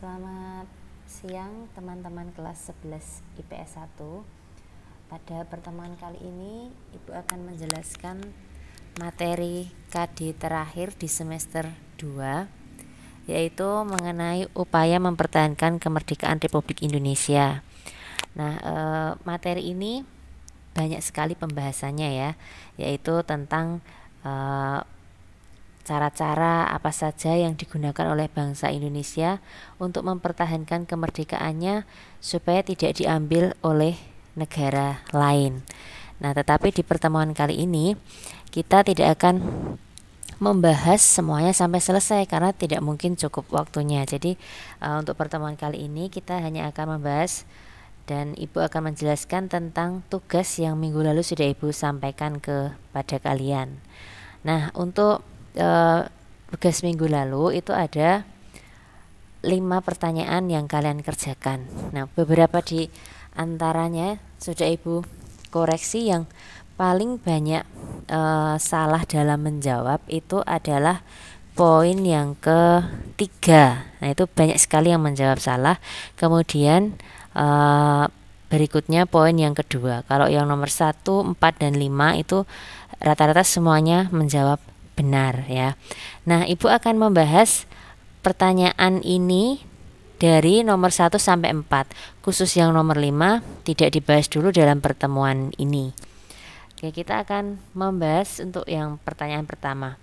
Selamat siang teman-teman kelas 11 IPS 1. Pada pertemuan kali ini Ibu akan menjelaskan materi KD terakhir di semester 2, yaitu mengenai upaya mempertahankan kemerdekaan Republik Indonesia. Nah, materi ini banyak sekali pembahasannya ya, yaitu tentang cara-cara apa saja yang digunakan oleh bangsa Indonesia untuk mempertahankan kemerdekaannya supaya tidak diambil oleh negara lain. Nah, tetapi di pertemuan kali ini kita tidak akan membahas semuanya sampai selesai karena tidak mungkin cukup waktunya. Jadi untuk pertemuan kali ini kita hanya akan membahas dan Ibu akan menjelaskan tentang tugas yang minggu lalu sudah Ibu sampaikan kepada kalian. Nah, untuk tugas minggu lalu itu ada 5 pertanyaan yang kalian kerjakan. Nah, beberapa di antaranya sudah Ibu koreksi. Yang paling banyak salah dalam menjawab itu adalah poin yang ketiga. Nah, itu banyak sekali yang menjawab salah. Kemudian berikutnya poin yang kedua. Kalau yang nomor 1, 4, dan 5 itu rata-rata semuanya menjawab benar ya. Nah, Ibu akan membahas pertanyaan ini dari nomor 1 sampai 4. Khusus yang nomor 5 tidak dibahas dulu dalam pertemuan ini. Oke, kita akan membahas untuk yang pertanyaan pertama.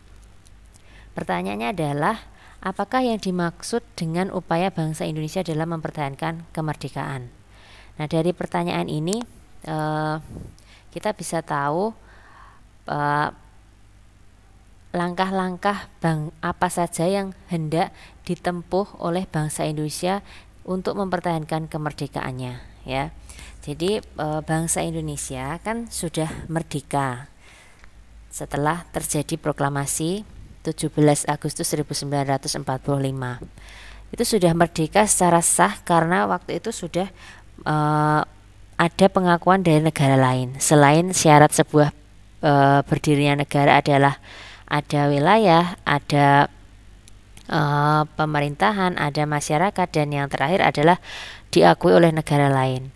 Pertanyaannya adalah, apakah yang dimaksud dengan upaya bangsa Indonesia dalam mempertahankan kemerdekaan? Nah, dari pertanyaan ini kita bisa tahu langkah-langkah apa saja yang hendak ditempuh oleh bangsa Indonesia untuk mempertahankan kemerdekaannya ya. Jadi bangsa Indonesia kan sudah merdeka setelah terjadi proklamasi 17 Agustus 1945. Itu sudah merdeka secara sah karena waktu itu sudah ada pengakuan dari negara lain. Selain syarat sebuah berdirinya negara adalah ada wilayah, ada pemerintahan, ada masyarakat, dan yang terakhir adalah diakui oleh negara lain.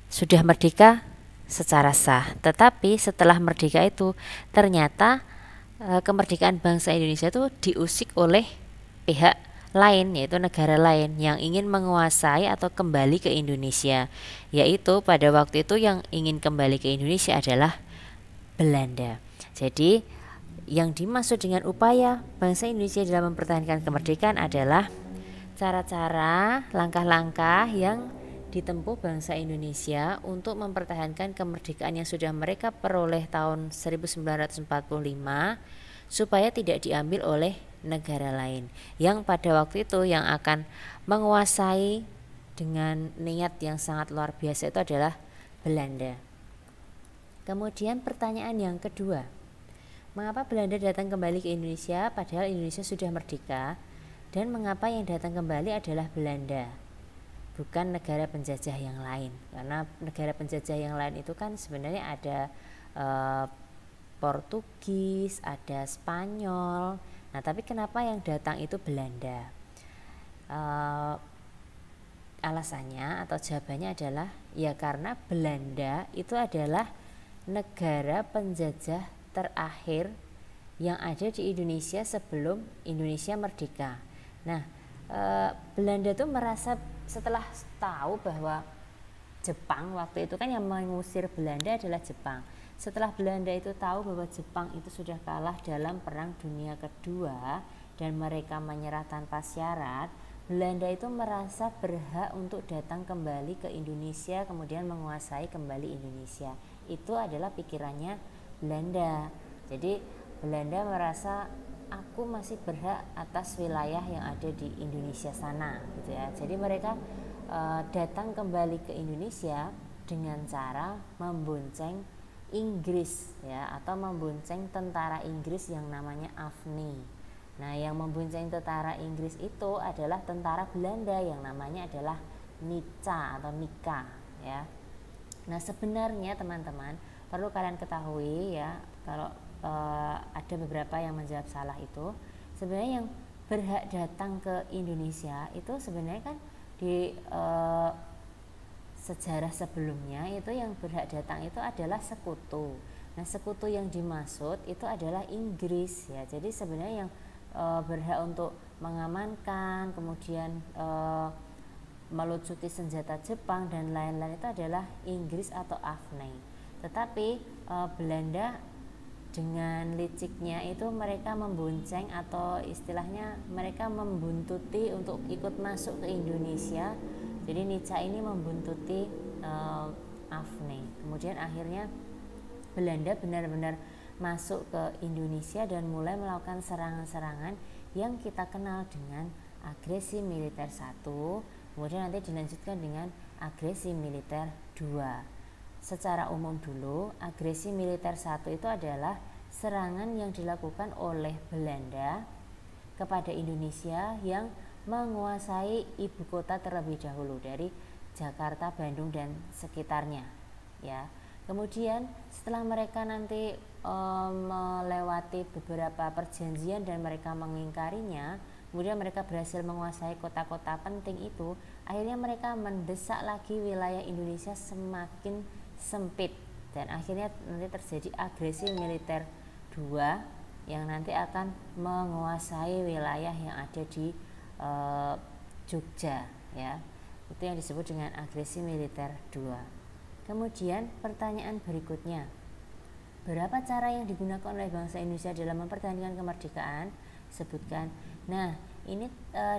Sudah merdeka secara sah. Tetapi setelah merdeka itu ternyata kemerdekaan bangsa Indonesia itu diusik oleh pihak lain, yaitu negara lain yang ingin menguasai atau kembali ke Indonesia. Yaitu pada waktu itu yang ingin kembali ke Indonesia adalah Belanda. Jadi yang dimaksud dengan upaya bangsa Indonesia dalam mempertahankan kemerdekaan adalah cara-cara, langkah-langkah yang ditempuh bangsa Indonesia untuk mempertahankan kemerdekaan yang sudah mereka peroleh tahun 1945 supaya tidak diambil oleh negara lain yang pada waktu itu yang akan menguasai dengan niat yang sangat luar biasa itu adalah Belanda. Kemudian pertanyaan yang kedua, mengapa Belanda datang kembali ke Indonesia padahal Indonesia sudah merdeka, dan mengapa yang datang kembali adalah Belanda, bukan negara penjajah yang lain? Karena negara penjajah yang lain itu kan sebenarnya ada Portugis, ada Spanyol. Nah, tapi kenapa yang datang itu Belanda? Alasannya atau jawabannya adalah ya karena Belanda itu adalah negara penjajah terakhir yang ada di Indonesia sebelum Indonesia merdeka. Nah, Belanda tuh merasa setelah tahu bahwa Jepang waktu itu kan yang mengusir Belanda adalah Jepang. Setelah Belanda itu tahu bahwa Jepang itu sudah kalah dalam Perang Dunia Kedua dan mereka menyerah tanpa syarat, Belanda itu merasa berhak untuk datang kembali ke Indonesia, kemudian menguasai kembali Indonesia. Itu adalah pikirannya Belanda. Jadi Belanda merasa aku masih berhak atas wilayah yang ada di Indonesia sana, gitu ya. Jadi mereka datang kembali ke Indonesia dengan cara membonceng Inggris, ya, atau membonceng tentara Inggris yang namanya AFNI. Nah, yang membonceng tentara Inggris itu adalah tentara Belanda yang namanya adalah Nica atau Nika, ya. Nah, sebenarnya teman-teman perlu kalian ketahui ya, kalau ada beberapa yang menjawab salah itu sebenarnya yang berhak datang ke Indonesia itu sebenarnya kan di sejarah sebelumnya itu yang berhak datang itu adalah sekutu. Nah, sekutu yang dimaksud itu adalah Inggris ya. Jadi sebenarnya yang berhak untuk mengamankan, kemudian melucuti senjata Jepang dan lain-lain itu adalah Inggris atau AFNI. Tetapi Belanda dengan liciknya itu mereka membonceng atau istilahnya mereka membuntuti untuk ikut masuk ke Indonesia. Jadi Nica ini membuntuti AFNI. Kemudian akhirnya Belanda benar-benar masuk ke Indonesia dan mulai melakukan serangan-serangan yang kita kenal dengan agresi militer 1, kemudian nanti dilanjutkan dengan agresi militer 2. Secara umum dulu, agresi militer 1 itu adalah serangan yang dilakukan oleh Belanda kepada Indonesia yang menguasai ibu kota terlebih dahulu dari Jakarta, Bandung dan sekitarnya ya. Kemudian setelah mereka nanti melewati beberapa perjanjian dan mereka mengingkarinya, kemudian mereka berhasil menguasai kota-kota penting itu, akhirnya mereka mendesak lagi wilayah Indonesia semakin sempit dan akhirnya nanti terjadi agresi militer 2 yang nanti akan menguasai wilayah yang ada di Jogja ya. Itu yang disebut dengan agresi militer 2. Kemudian pertanyaan berikutnya, berapa cara yang digunakan oleh bangsa Indonesia dalam mempertahankan kemerdekaan? Sebutkan. Nah, ini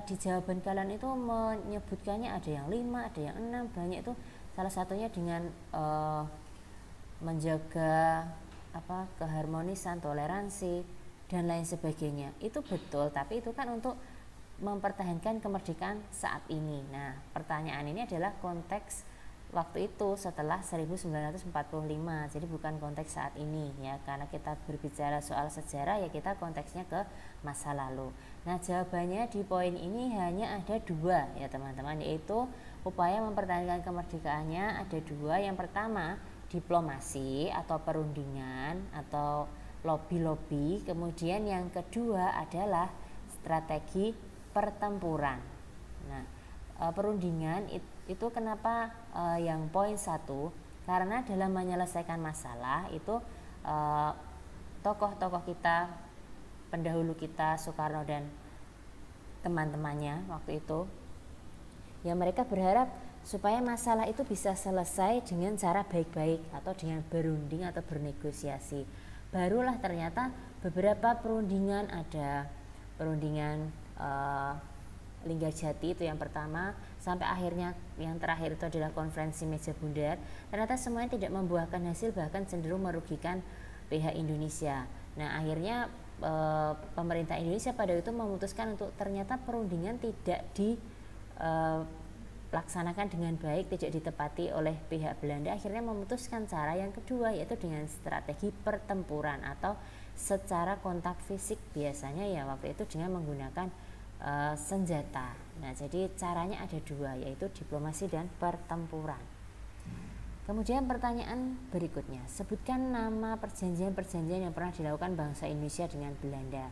di jawaban kalian itu menyebutkannya ada yang 5, ada yang 6, banyak itu. Salah satunya dengan menjaga keharmonisan, toleransi dan lain sebagainya. Itu betul, tapi itu kan untuk mempertahankan kemerdekaan saat ini. Nah, pertanyaan ini adalah konteks waktu itu setelah 1945, jadi bukan konteks saat ini ya, karena kita berbicara soal sejarah ya kita konteksnya ke masa lalu. Nah, jawabannya di poin ini hanya ada 2 ya teman-teman, yaitu upaya mempertahankan kemerdekaannya ada 2. Yang pertama diplomasi atau perundingan atau lobby-lobby, kemudian yang kedua adalah strategi pertempuran. Nah, perundingan itu kenapa yang poin 1, karena dalam menyelesaikan masalah itu tokoh-tokoh kita, pendahulu kita Soekarno dan teman-temannya waktu itu ya, mereka berharap supaya masalah itu bisa selesai dengan cara baik-baik atau dengan berunding atau bernegosiasi. Barulah ternyata beberapa perundingan, ada perundingan Linggarjati itu yang pertama, sampai akhirnya yang terakhir itu adalah konferensi meja bundar. Ternyata semuanya tidak membuahkan hasil, bahkan cenderung merugikan pihak Indonesia. Nah, akhirnya pemerintah Indonesia pada itu memutuskan untuk ternyata perundingan tidak dilaksanakan dengan baik, tidak ditepati oleh pihak Belanda. Akhirnya memutuskan cara yang kedua, yaitu dengan strategi pertempuran atau secara kontak fisik, biasanya ya waktu itu dengan menggunakan senjata. Nah, jadi caranya ada 2, yaitu diplomasi dan pertempuran. Kemudian pertanyaan berikutnya, sebutkan nama perjanjian-perjanjian yang pernah dilakukan bangsa Indonesia dengan Belanda.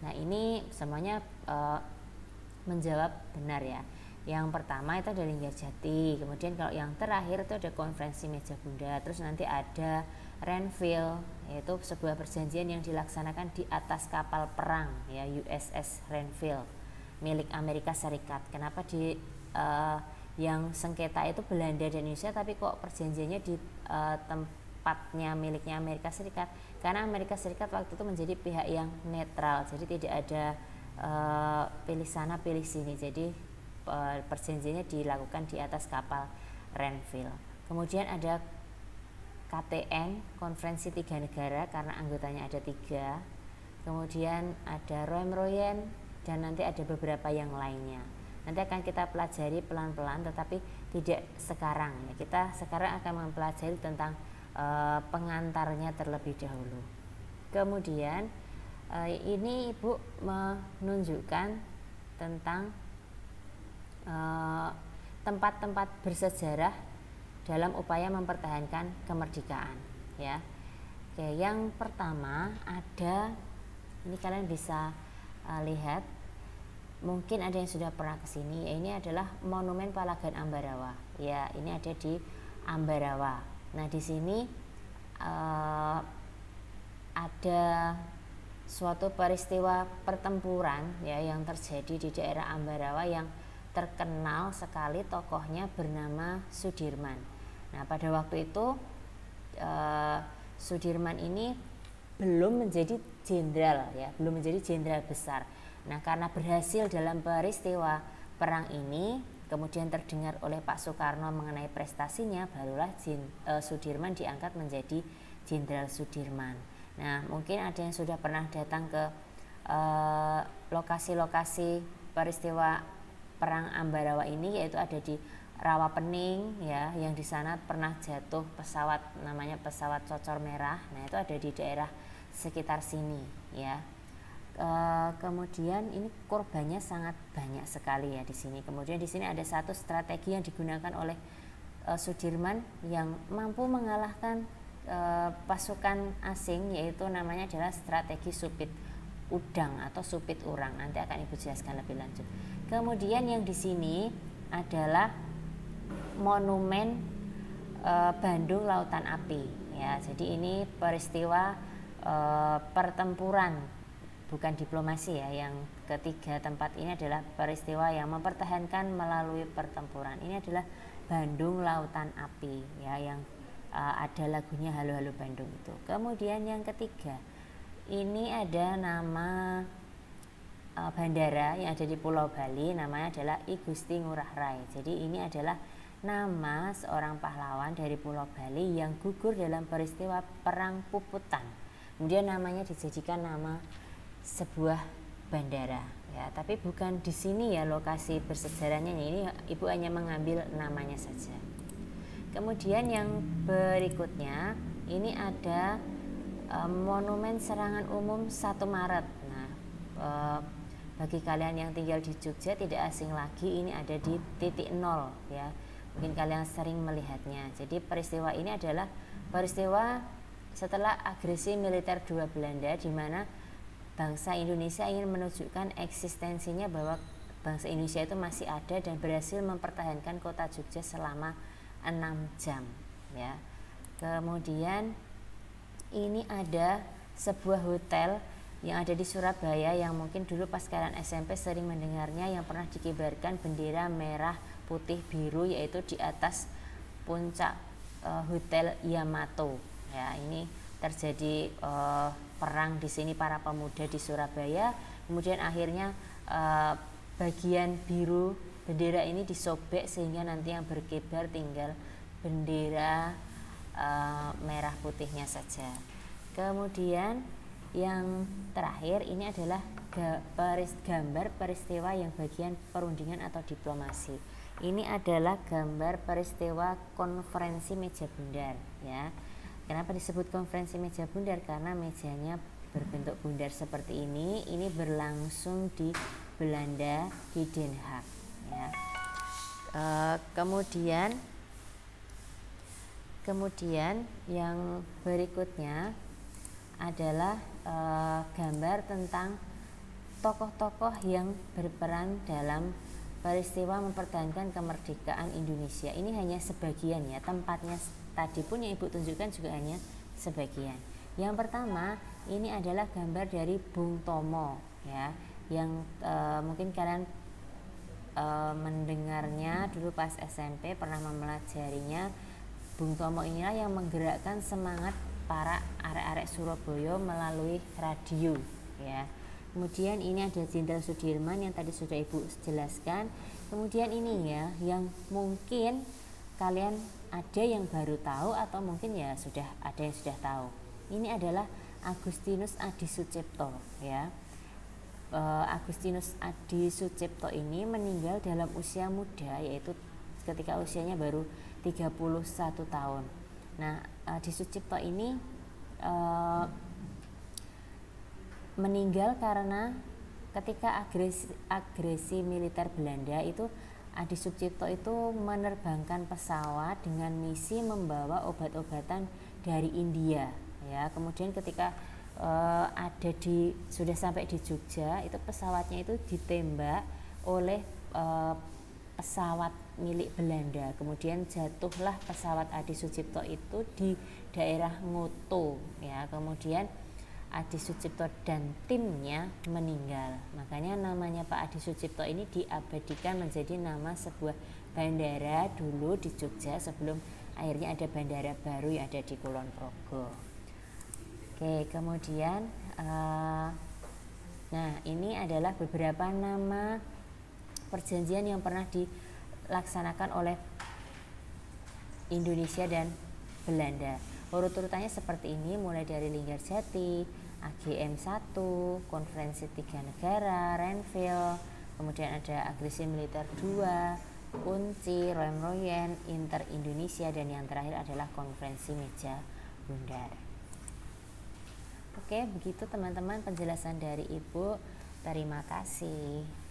Nah, ini semuanya menjawab benar ya. Yang pertama itu ada Linggarjati, kemudian kalau yang terakhir itu ada konferensi meja bundar, terus nanti ada Renville, yaitu sebuah perjanjian yang dilaksanakan di atas kapal perang ya, USS Renville milik Amerika Serikat. Kenapa di yang sengketa itu Belanda dan Indonesia, tapi kok perjanjiannya di tempatnya miliknya Amerika Serikat? Karena Amerika Serikat waktu itu menjadi pihak yang netral, jadi tidak ada pilih sana pilih sini. Jadi perjanjiannya dilakukan di atas kapal Renville. Kemudian ada KTN, konferensi 3 negara, karena anggotanya ada 3. Kemudian ada Roem-Royen dan nanti ada beberapa yang lainnya. Nanti akan kita pelajari pelan-pelan, tetapi tidak sekarang ya. Kita sekarang akan mempelajari tentang pengantarnya terlebih dahulu. Kemudian ini Ibu menunjukkan tentang tempat-tempat bersejarah dalam upaya mempertahankan kemerdekaan ya. Oke, yang pertama ada, ini kalian bisa lihat mungkin ada yang sudah pernah ke sini. Ini adalah Monumen Palagan Ambarawa. Ya, ini ada di Ambarawa. Nah, di sini ada suatu peristiwa pertempuran ya yang terjadi di daerah Ambarawa yang terkenal sekali, tokohnya bernama Sudirman. Nah, pada waktu itu Sudirman ini belum menjadi jenderal ya, belum menjadi jenderal besar. Nah, karena berhasil dalam peristiwa perang ini, kemudian terdengar oleh Pak Soekarno mengenai prestasinya, barulah Sudirman diangkat menjadi Jenderal Sudirman. Nah, mungkin ada yang sudah pernah datang ke lokasi-lokasi peristiwa perang Ambarawa ini, yaitu ada di Rawapening ya, yang di sana pernah jatuh pesawat namanya pesawat Cocor Merah. Nah, itu ada di daerah sekitar sini ya. Kemudian ini korbannya sangat banyak sekali ya di sini. Kemudian di sini ada satu strategi yang digunakan oleh Sudirman yang mampu mengalahkan pasukan asing, yaitu namanya adalah strategi Supit Udang atau Supit Urang. Nanti akan Ibu jelaskan lebih lanjut. Kemudian yang di sini adalah Monumen Bandung Lautan Api ya. Jadi ini peristiwa pertempuran, bukan diplomasi ya. Yang ketiga tempat ini adalah peristiwa yang mempertahankan melalui pertempuran. Ini adalah Bandung Lautan Api ya, yang ada lagunya Halo Halo Bandung itu. Kemudian yang ketiga ini ada nama bandara yang ada di Pulau Bali, namanya adalah I Gusti Ngurah Rai. Jadi ini adalah nama seorang pahlawan dari Pulau Bali yang gugur dalam peristiwa Perang Puputan. Kemudian namanya dijadikan nama sebuah bandara ya, tapi bukan di sini ya lokasi bersejarahnya. Ini Ibu hanya mengambil namanya saja. Kemudian yang berikutnya ini ada Monumen Serangan Umum 1 Maret. Nah, bagi kalian yang tinggal di Jogja tidak asing lagi, ini ada di titik nol ya. Mungkin kalian sering melihatnya. Jadi peristiwa ini adalah peristiwa setelah agresi militer dua Belanda, di mana bangsa Indonesia ingin menunjukkan eksistensinya bahwa bangsa Indonesia itu masih ada, dan berhasil mempertahankan kota Jogja selama 6 jam ya. Kemudian ini ada sebuah hotel yang ada di Surabaya yang mungkin dulu pas kalian SMP sering mendengarnya, yang pernah dikibarkan bendera merah putih biru, yaitu di atas puncak Hotel Yamato ya. Ini terjadi perang di sini para pemuda di Surabaya. Kemudian akhirnya bagian biru bendera ini disobek sehingga nanti yang berkibar tinggal bendera merah putihnya saja. Kemudian yang terakhir ini adalah gambar peristiwa yang bagian perundingan atau diplomasi. Ini adalah gambar peristiwa konferensi meja bundar ya. Kenapa disebut konferensi meja bundar? Karena mejanya berbentuk bundar seperti ini. Ini berlangsung di Belanda, di Den Haag ya. Kemudian yang berikutnya adalah gambar tentang tokoh-tokoh yang berperan dalam peristiwa mempertahankan kemerdekaan Indonesia. Ini hanya sebagian ya, tempatnya tadi pun yang Ibu tunjukkan juga hanya sebagian. Yang pertama ini adalah gambar dari Bung Tomo ya, yang mungkin kalian mendengarnya dulu pas SMP, pernah mempelajarinya. Bung Tomo inilah yang menggerakkan semangat para arek-arek Surabaya melalui radio ya. Kemudian ini ada Jenderal Sudirman yang tadi sudah Ibu jelaskan. Kemudian ini ya, yang mungkin kalian ada yang baru tahu atau mungkin ya sudah ada yang sudah tahu. Ini adalah Agustinus Adi Sucipto ya. Agustinus Adi Sucipto ini meninggal dalam usia muda, yaitu ketika usianya baru 31 tahun. Nah, Adi Sucipto ini meninggal karena ketika agresi militer Belanda itu, Adi Sucipto itu menerbangkan pesawat dengan misi membawa obat-obatan dari India ya. Kemudian ketika sudah sampai di Jogja, itu pesawatnya itu ditembak oleh pesawat milik Belanda. Kemudian jatuhlah pesawat Adi Sucipto itu di daerah Ngoto ya. Kemudian Adi Sucipto dan timnya meninggal. Makanya namanya Pak Adi Sucipto ini diabadikan menjadi nama sebuah bandara dulu di Jogja sebelum akhirnya ada bandara baru yang ada di Kulon Progo. Oke, kemudian nah ini adalah beberapa nama perjanjian yang pernah dilaksanakan oleh Indonesia dan Belanda. Urut-urutannya seperti ini, mulai dari Linggarjati, AGM 1, Konferensi 3 Negara, Renville, kemudian ada Agresi Militer 2, Kunci, Royen-Royen, Inter Indonesia, dan yang terakhir adalah Konferensi Meja Bundar. Oke, begitu teman-teman penjelasan dari Ibu. Terima kasih.